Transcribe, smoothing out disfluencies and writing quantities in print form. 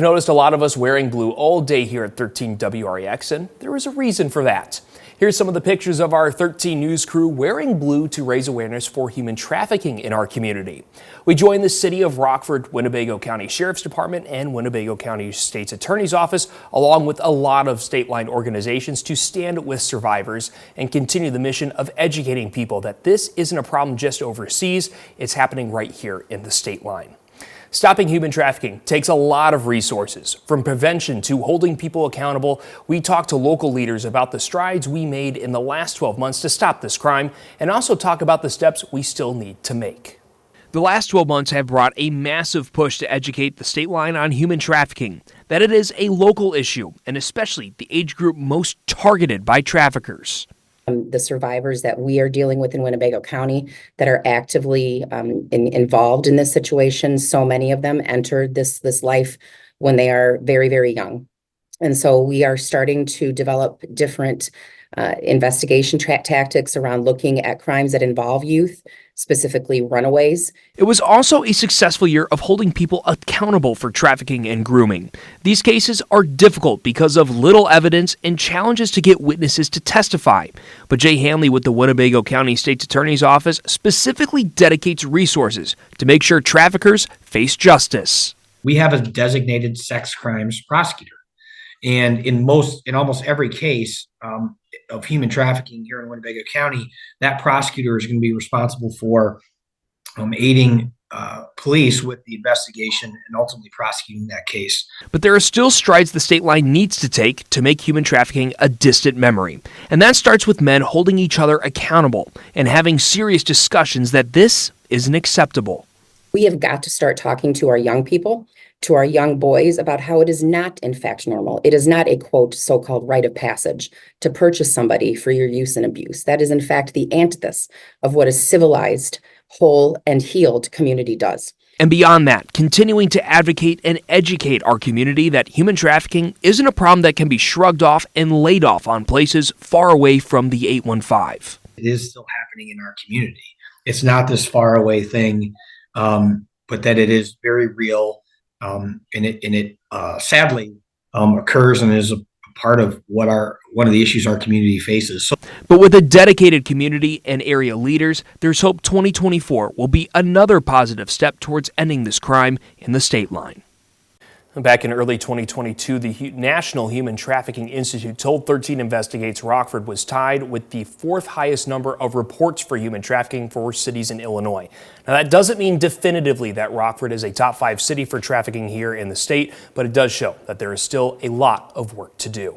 I noticed a lot of us wearing blue all day here at 13 WREX, and there was a reason for that. Here's some of the pictures of our 13 News crew wearing blue to raise awareness for human trafficking in our community. We joined the City of Rockford, Winnebago County Sheriff's Department, and Winnebago County State's Attorney's Office, along with a lot of Stateline organizations, to stand with survivors and continue the mission of educating people that this isn't a problem just overseas, it's happening right here in the Stateline. Stopping human trafficking takes a lot of resources, from prevention to holding people accountable. We talked to local leaders about the strides we made in the last 12 months to stop this crime, and also talk about the steps we still need to make. The last 12 months have brought a massive push to educate the Stateline on human trafficking, that it is a local issue, and especially the age group most targeted by traffickers. The survivors that we are dealing with in Winnebago County that are actively involved in this situation, so many of them entered this life when they are very, very young. And so we are starting to develop different investigation tactics around looking at crimes that involve youth, specifically runaways. It was also a successful year of holding people accountable for trafficking and grooming. These cases are difficult because of little evidence and challenges to get witnesses to testify. But Jay Hanley with the Winnebago County State's Attorney's Office specifically dedicates resources to make sure traffickers face justice. We have a designated sex crimes prosecutor. And in almost every case of human trafficking here in Winnebago County, that prosecutor is going to be responsible for aiding police with the investigation and ultimately prosecuting that case. But there are still strides the Stateline needs to take to make human trafficking a distant memory. And that starts with men holding each other accountable and having serious discussions that this isn't acceptable. We have got to start talking to our young people, to our young boys, about how it is not, in fact, normal. It is not a, quote, so-called rite of passage to purchase somebody for your use and abuse. That is, in fact, the antithesis of what a civilized, whole, and healed community does. And beyond that, continuing to advocate and educate our community that human trafficking isn't a problem that can be shrugged off and laid off on places far away from the 815. It is still happening in our community. It's not this far away thing, but that it is very real. And it sadly occurs and is a part of one of the issues our community faces. But with a dedicated community and area leaders, there's hope 2024 will be another positive step towards ending this crime in the Stateline. Back in early 2022, the National Human Trafficking Institute told 13 Investigates Rockford was tied with the fourth highest number of reports for human trafficking for cities in Illinois. Now, that doesn't mean definitively that Rockford is a top 5 city for trafficking here in the state, but it does show that there is still a lot of work to do.